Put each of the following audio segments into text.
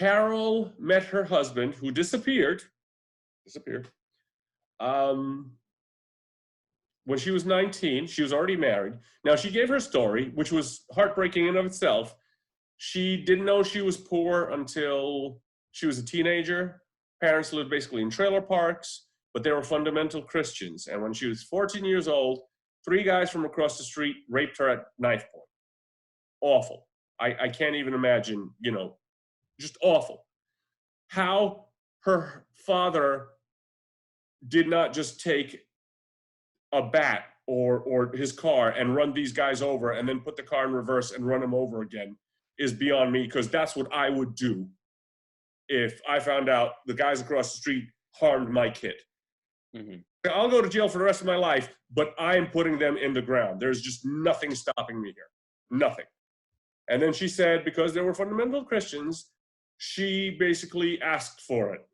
Carol met her husband, who disappeared, when she was 19. She was already married. Now, she gave her story, which was heartbreaking in of itself. She didn't know she was poor until she was a teenager. Parents lived basically in trailer parks, but they were fundamental Christians. And when she was 14 years old, 3 guys from across the street raped her at knife point. Awful. I can't even imagine, just awful. How her father did not just take a bat or his car and run these guys over and then put the car in reverse and run them over again is beyond me, because that's what I would do if I found out the guys across the street harmed my kid. Mm-hmm. I'll go to jail for the rest of my life, but I'm putting them in the ground. There's just nothing stopping me here. Nothing. And then she said, because they were fundamental Christians, she basically asked for it.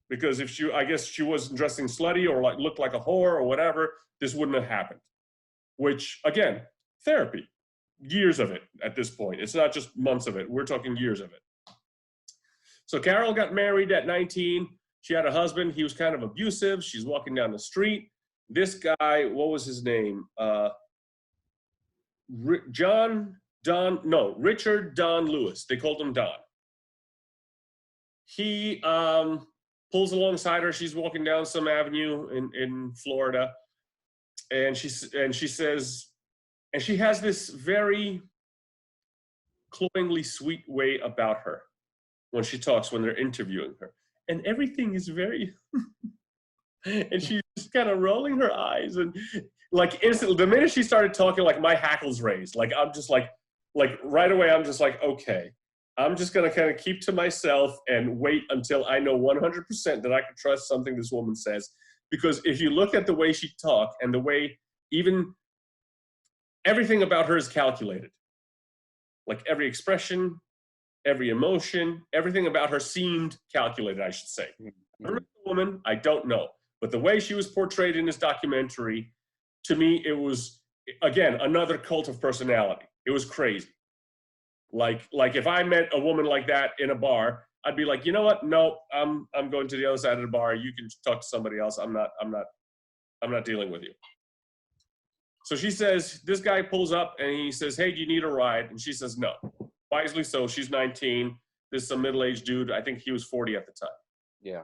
Because if I guess she wasn't dressing slutty or looked like a whore or whatever, this wouldn't have happened. Which, again, therapy. Years of it at this point. It's not just months of it. We're talking years of it. So Carol got married at 19. She had a husband. He was kind of abusive. She's walking down the street. This guy, what was his name? Richard Don Lewis. They called him Don. He pulls alongside her. She's walking down some avenue in Florida. And she says, and she has this very cloyingly sweet way about her when she talks, when they're interviewing her. And everything is very, and she's just kind of rolling her eyes. And like instantly, the minute she started talking, like my hackles raised. Like I'm just like right away, I'm just like, okay, I'm just going to kind of keep to myself and wait until I know 100% that I can trust something this woman says. Because if you look at the way she talked and the way even everything about her is calculated. Like every expression, every emotion, everything about her seemed calculated, I should say. Mm-hmm. Her woman, I don't know. But the way she was portrayed in this documentary, to me, it was, again, another cult of personality. It was crazy. Like if I met a woman like that in a bar, I'd be like, you know what? No, I'm going to the other side of the bar. You can talk to somebody else. I'm not dealing with you. So she says, this guy pulls up and he says, hey, do you need a ride? And she says, no. Wisely so. She's 19. This is a middle-aged dude. I think he was 40 at the time. Yeah.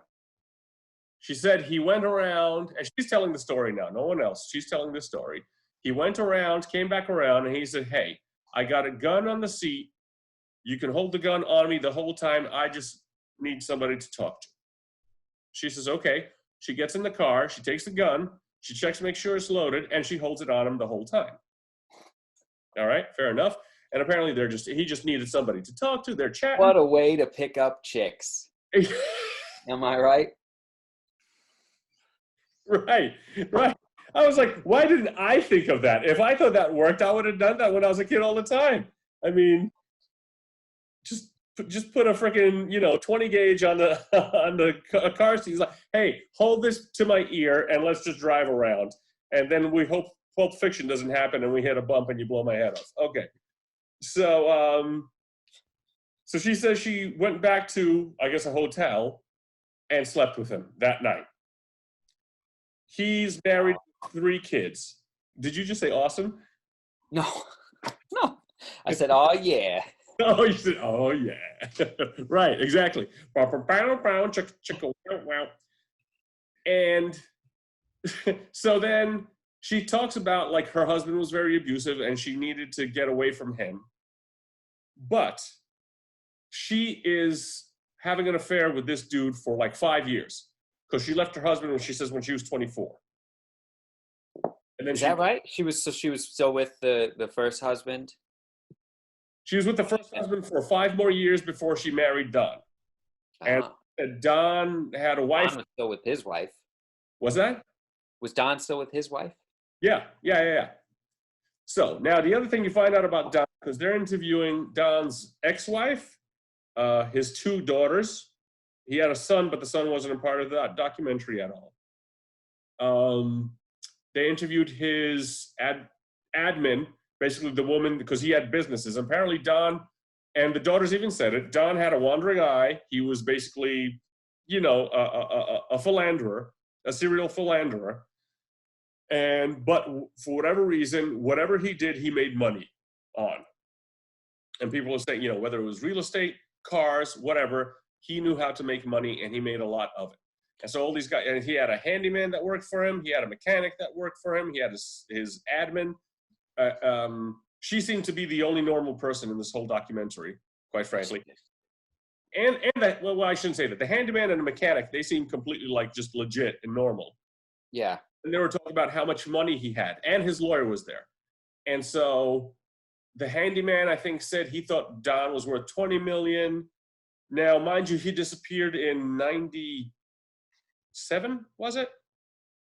She said he went around, and she's telling the story now. No one else. She's telling the story. He went around, came back around, and he said, hey, I got a gun on the seat. You can hold the gun on me the whole time. I just need somebody to talk to. She says, okay. She gets in the car. She takes the gun. She checks to make sure it's loaded, and she holds it on him the whole time. All right, fair enough. And apparently he just needed somebody to talk to. They're chatting. What a way to pick up chicks. Am I right? Right. I was like, why didn't I think of that? If I thought that worked, I would have done that when I was a kid all the time. I mean, just put a freaking 20 gauge on the car seat. He's like, hey, hold this to my ear and let's just drive around. And then we hope Pulp Fiction doesn't happen and we hit a bump and you blow my head off. Okay. So she says she went back to, I guess, a hotel and slept with him that night. He's married with 3 kids. Did you just say awesome? No. I said, oh, yeah. Oh, you said, oh, yeah. Right, exactly. And so then she talks about, like, her husband was very abusive and she needed to get away from him. But she is having an affair with this dude for, like, 5 years. Because she left her husband when she was 24. And then Is that right? She was still with the first husband? She was with the first husband for 5 more years before she married Don. And Don had a wife. Don was still with his wife. Was that? Was Don still with his wife? Yeah. So now the other thing you find out about Don, because they're interviewing Don's ex-wife, his 2 daughters. He had a son, but the son wasn't a part of that documentary at all. They interviewed his admin, basically the woman, because he had businesses. Apparently Don And the daughters even said it. Don had a wandering eye. He was basically, a philanderer, a serial philanderer. But for whatever reason, whatever he did, he made money on. And people are saying, whether it was real estate, cars, whatever, he knew how to make money, and he made a lot of it. And so all these guys, and he had a handyman that worked for him. He had a mechanic that worked for him. He had his admin. She seemed to be the only normal person in this whole documentary, quite frankly. And I shouldn't say that. The handyman and the mechanic, they seemed completely like just legit and normal. Yeah. And they were talking about how much money he had, and his lawyer was there. And so the handyman, I think, said he thought Don was worth $20 million. Now, mind you, he disappeared in 97, was it?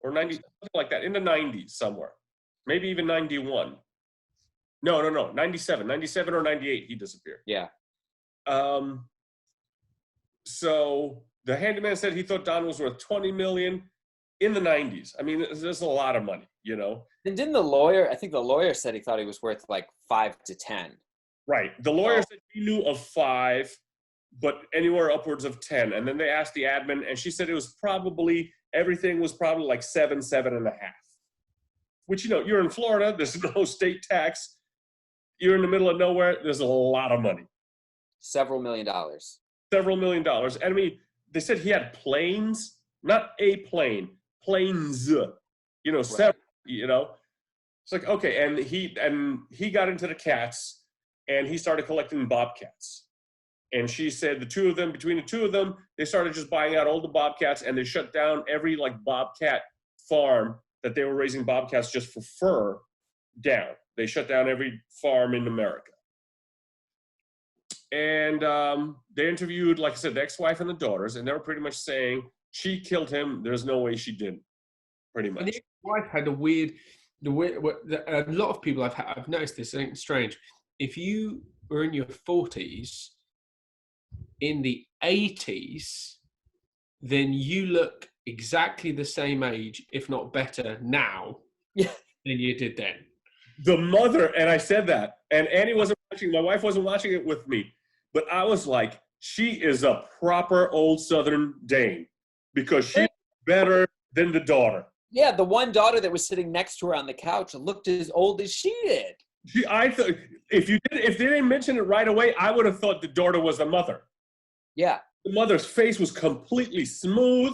Or 90, something like that, in the 90s somewhere. Maybe even 91. No, 97 or 98 he disappeared. Yeah. So the handyman said he thought Don was worth $20 million in the 90s. I mean, there's a lot of money, And didn't the lawyer said he thought he was worth like 5 to 10. Right. The lawyer said he knew of 5, but anywhere upwards of 10. And then they asked the admin, and she said everything was probably like 7.5. Which, you're in Florida, there's no state tax. You're in the middle of nowhere, there's a lot of money. Several million dollars. Several $million. And I mean, they said he had planes, not a plane, planes, several, It's like, okay, and he got into the cats, and he started collecting bobcats. And she said between the two of them, they started just buying out all the bobcats, and they shut down every bobcat farm that they were raising bobcats just for fur down. They shut down every farm in America. And they interviewed, like I said, the ex-wife and the daughters, and they were pretty much saying she killed him. There's no way she didn't, pretty much. And the ex-wife had a lot of people I've noticed this, something strange. If you were in your 40s, in the 80s, then you look exactly the same age, if not better now, than you did then. The mother, and I said that, and Annie wasn't watching, my wife wasn't watching it with me, but I was like, she is a proper old Southern Dane, because she's better than the daughter. Yeah, the one daughter that was sitting next to her on the couch looked as old as she did. I thought if they didn't mention it right away, I would have thought the daughter was the mother. Yeah. The mother's face was completely smooth.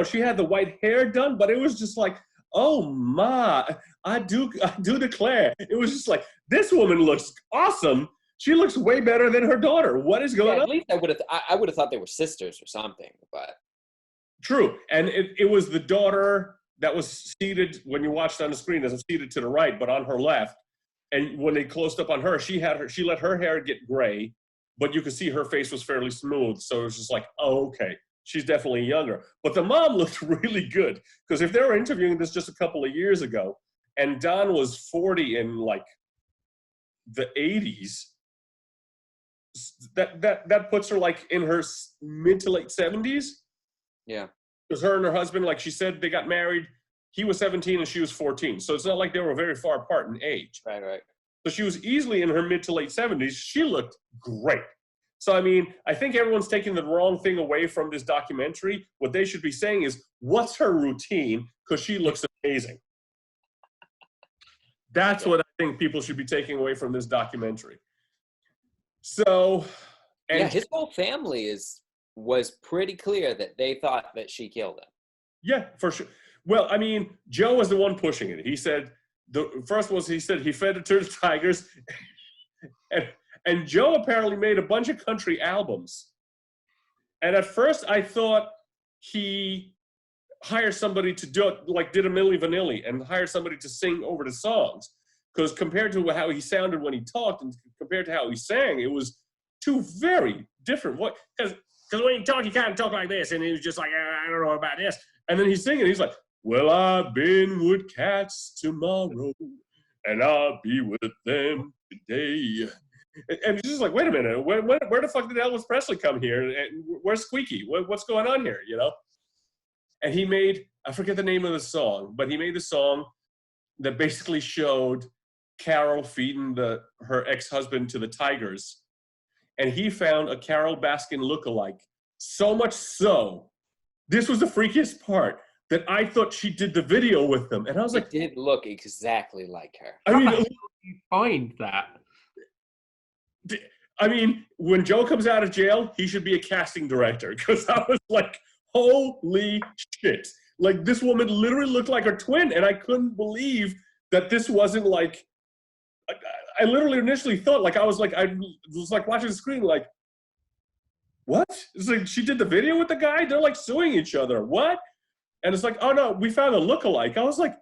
She had the white hair done, but it was just like, oh my, I do declare. It was just like, this woman looks awesome. She looks way better than her daughter. What is going on? At least I would have thought they were sisters or something, but. True. And it was the daughter that was seated, when you watched on the screen, as seated to the right, but on her left. And when they closed up on her, she let her hair get gray, but you could see her face was fairly smooth. So it was just like, oh, okay, she's definitely younger. But the mom looked really good, because if they were interviewing this just a couple of years ago, and Don was 40 in the 80s, that puts her in her mid to late 70s. Yeah. Because her and her husband, like she said, they got married. He was 17 and she was 14. So it's not like they were very far apart in age. Right. So she was easily in her mid to late 70s. She looked great. So, I mean, I think everyone's taking the wrong thing away from this documentary. What they should be saying is, what's her routine? Because she looks amazing. That's what I think people should be taking away from this documentary. So, his whole family was pretty clear that they thought that she killed him. Yeah, for sure. Well, I mean, Joe was the one pushing it. He said, he fed it to the Tigers. And Joe apparently made a bunch of country albums. And at first I thought he hired somebody to do it, did a Milli Vanilli and hired somebody to sing over the songs. Because compared to how he sounded when he talked and compared to how he sang, it was two very different voices. Because when you talk, you kind of talk like this. And he was just like, I don't know about this. And then he's singing. He's like, well, I've been with cats tomorrow, and I'll be with them today. And it's just like, wait a minute, where the fuck did Elvis Presley come here? And where's Squeaky? What's going on here, And he made, I forget the name of the song, but he made the song that basically showed Carol feeding her ex-husband to the tigers. and he found a Carol Baskin lookalike. So much so, this was the freakiest part, that I thought she did the video with them. And I was like, it did look exactly like her. I How mean, the hell do you find that? when Joe comes out of jail, he should be a casting director, because I was like, holy shit. Like, this woman literally looked like her twin, and I couldn't believe that this wasn't like, I literally initially thought, like, I was like watching the screen, like, what? It's like, she did the video with the guy? They're like suing each other. What? And it's like, oh no, we found a lookalike. I was like,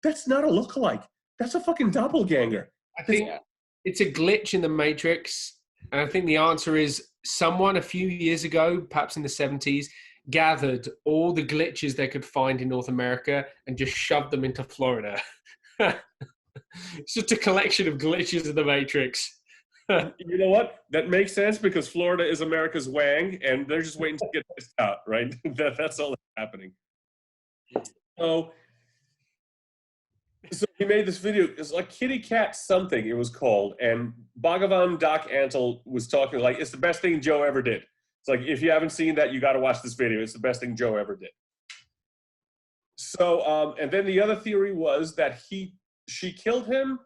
that's not a lookalike. That's a fucking doppelganger. I think it's a glitch in the Matrix. And I think the answer is someone a few years ago, perhaps in the 70s, gathered all the glitches they could find in North America and just shoved them into Florida. It's just a collection of glitches in the Matrix. You know what? That makes sense, because Florida is America's Wang, and they're just waiting to get this out, right? That's all that's happening. So he made this video. It's like Kitty Cat something it was called, and Bhagavan Doc Antle was talking like, it's the best thing Joe ever did. It's like, if you haven't seen that, you got to watch this video. It's the best thing Joe ever did. So, and then the other theory was that she killed him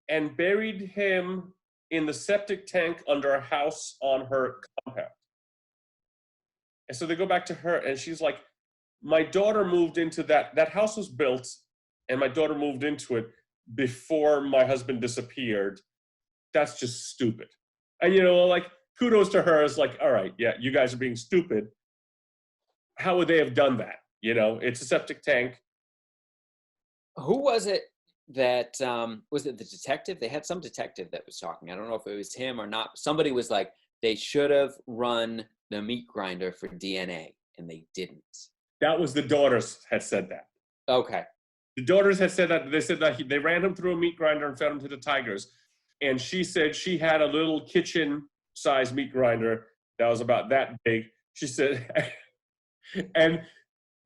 and buried him in the septic tank under a house on her compound. And so they go back to her, and she's like, my daughter moved into that house was built, and my daughter moved into it before my husband disappeared. That's just stupid. And, you know, like, kudos to her. It's like, all right, yeah, you guys are being stupid. How would they have done that? You know, it's a septic tank. Who was it that, was it the detective? They had some detective that was talking. I don't know if it was him or not. Somebody was like, they should have run the meat grinder for DNA, and they didn't. That was the daughters had said that. Okay. The daughters had said that. They said that they ran him through a meat grinder and fed him to the tigers. And she said she had a little kitchen-sized meat grinder that was about that big. She said, and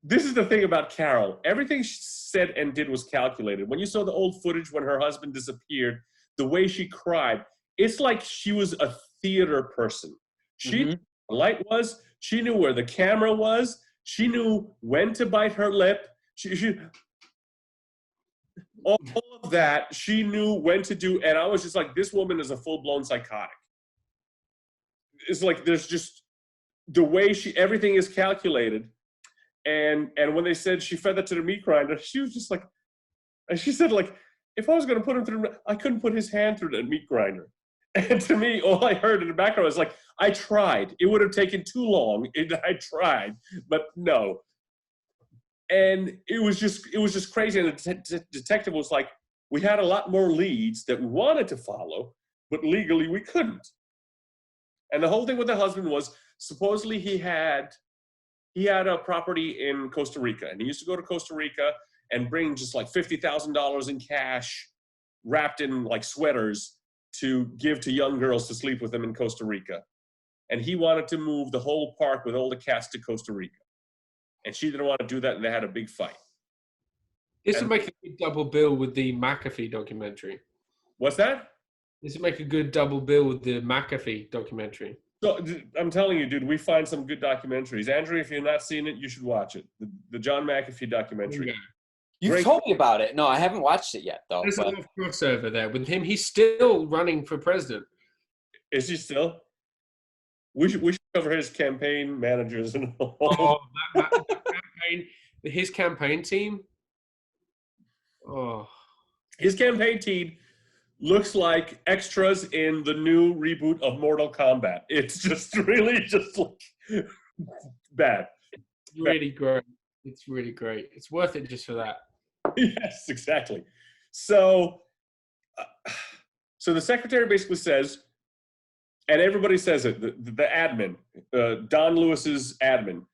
this is the thing about Carol. Everything she said and did was calculated. When you saw the old footage when her husband disappeared, the way she cried, it's like she was a theater person. She knew where the light was. She knew where the camera was. She knew when to bite her lip. She all of that, she knew when to do. And I was just like, this woman is a full-blown psychotic. It's like, there's just the way everything is calculated. And when they said she fed that to the meat grinder, she was just like, and she said, like, if I was going to put him through, I couldn't put his hand through the meat grinder. And to me, all I heard in the background was like, I tried. It would have taken too long. I tried, but no. And it was just crazy. And the detective was like, we had a lot more leads that we wanted to follow, but legally we couldn't. And the whole thing with the husband was, supposedly he had a property in Costa Rica, and he used to go to Costa Rica and bring just like $50,000 in cash wrapped in like sweaters to give to young girls to sleep with him in Costa Rica. And he wanted to move the whole park with all the cast to Costa Rica. And she didn't want to do that, and they had a big fight. This would make a good double bill with the McAfee documentary. What's that? This would make a good double bill with the McAfee documentary. So I'm telling you, dude, we find some good documentaries. Andrew, if you're not seeing it, you should watch it. The John McAfee documentary. Yeah. You've told me about it. No, I haven't watched it yet, though. There's a lot of crossover there with him. He's still running for president. Is he still? We should cover his campaign managers and all. Oh, that campaign, his campaign team. Oh, his campaign team looks like extras in the new reboot of Mortal Kombat. It's just really just like bad. It's really great. It's really great. It's worth it just for that. Yes, exactly. So the secretary basically says, and everybody says it, the admin, Don Lewis's admin,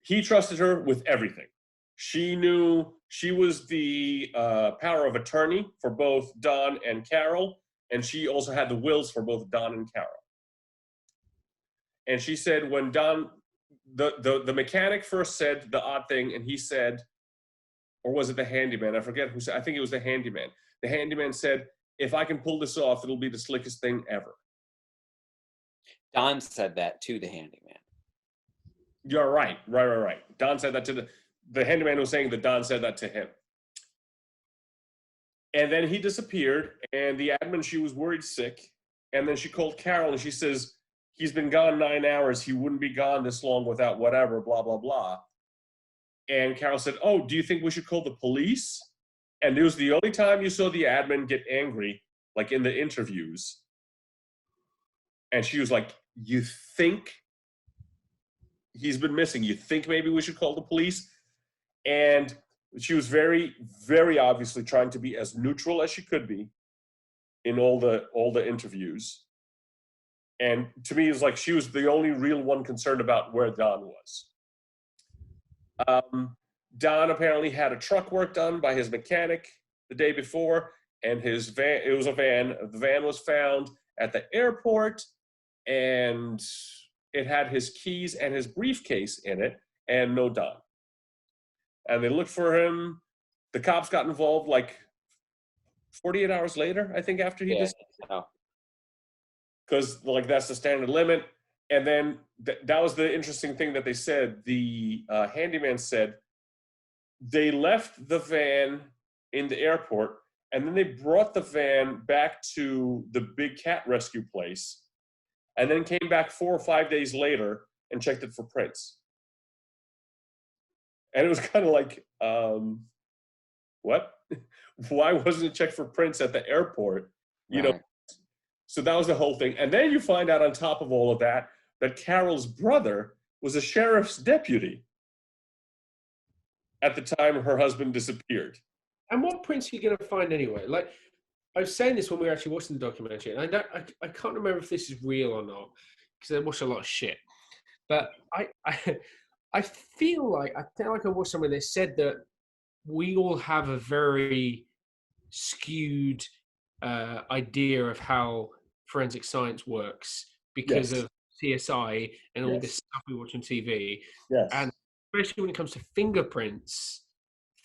he trusted her with everything. She knew she was the power of attorney for both Don and Carol, and she also had the wills for both Don and Carol. And she said when Don, the mechanic first said the odd thing, and he said, or was it the handyman? I forget who said, I think it was the handyman. The handyman said, if I can pull this off, it'll be the slickest thing ever. Don said that to the handyman. You're right. Right. Don said that to the handyman was saying that Don said that to him. And then he disappeared, and the admin, she was worried sick. And then she called Carol, and she says, he's been gone 9 hours. He wouldn't be gone this long without whatever, blah, blah, blah. And Carol said, oh, do you think we should call the police? And it was the only time you saw the admin get angry, like in the interviews. And she was like, you think he's been missing? You think maybe we should call the police? And she was very, very obviously trying to be as neutral as she could be in all the interviews. And to me, it's like she was the only real one concerned about where Don was. Don apparently had a truck work done by his mechanic the day before, and his van, it was a van. The van was found at the airport, and it had his keys and his briefcase in it, and no Don. And they looked for him. The cops got involved like 48 hours later, I think, after he disappeared. Because like that's the standard limit. And then that was the interesting thing that they said. The handyman said they left the van in the airport, and then they brought the van back to the big cat rescue place, and then came back 4 or 5 days later and checked it for prints. And it was kind of like, what? Why wasn't it checked for prints at the airport? You know, so that was the whole thing. And then you find out on top of all of that, that Carol's brother was a sheriff's deputy at the time her husband disappeared. And what prints are you going to find anyway? Like, I was saying this when we were actually watching the documentary, and I can't remember if this is real or not, because I watch a lot of shit. But I feel like I watched somewhere that said that we all have a very skewed idea of how forensic science works because of CSI and all this stuff we watch on TV. Yes. And especially when it comes to fingerprints,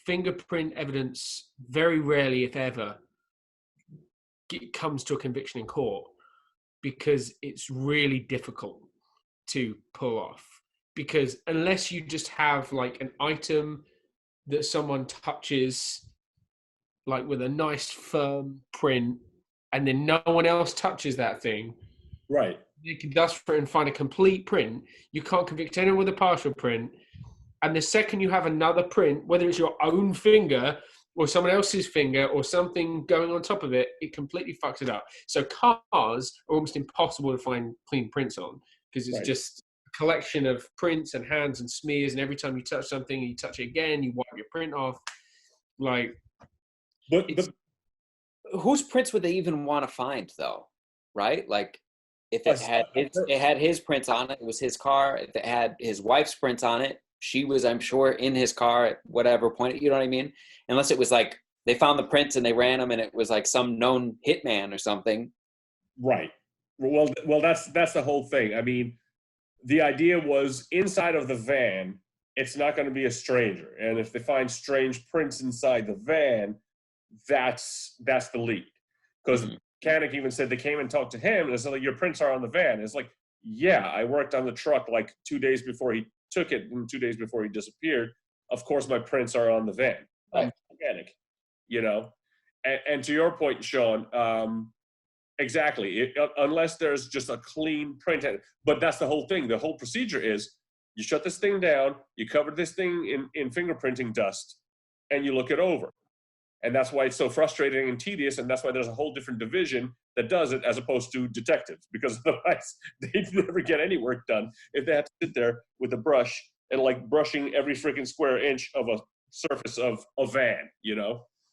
fingerprint evidence very rarely, if ever, comes to a conviction in court because it's really difficult to pull off. Because unless you just have like an item that someone touches, like with a nice firm print, and then no one else touches that thing, right? You can dust for it and find a complete print. You can't convict anyone with a partial print. And the second you have another print, whether it's your own finger or someone else's finger or something going on top of it, it completely fucks it up. So cars are almost impossible to find clean prints on because it's just a collection of prints and hands and smears. And every time you touch something, you touch it again, you wipe your print off. Like, but whose prints would they even want to find, though? Right? Like, if it had his prints on it, it was his car. If it had his wife's prints on it, she was, I'm sure, in his car at whatever point. You know what I mean? Unless it was like they found the prints and they ran them, and it was like some known hitman or something. Right. Well, that's the whole thing. I mean, the idea was inside of the van, it's not going to be a stranger, and if they find strange prints inside the van, that's the lead. Because the mechanic even said they came and talked to him, and they said, like, your prints are on the van. It's like, yeah, I worked on the truck like 2 days before he took it and 2 days before he disappeared. Of course, my prints are on the van. I'm a mechanic, you know. And to your point, Sean, exactly. Unless there's just a clean print, but that's the whole thing. The whole procedure is you shut this thing down, you cover this thing in fingerprinting dust, and you look it over. And that's why it's so frustrating and tedious, and that's why there's a whole different division that does it as opposed to detectives, because otherwise they'd never get any work done if they had to sit there with a brush and like brushing every freaking square inch of a surface of a van, you know?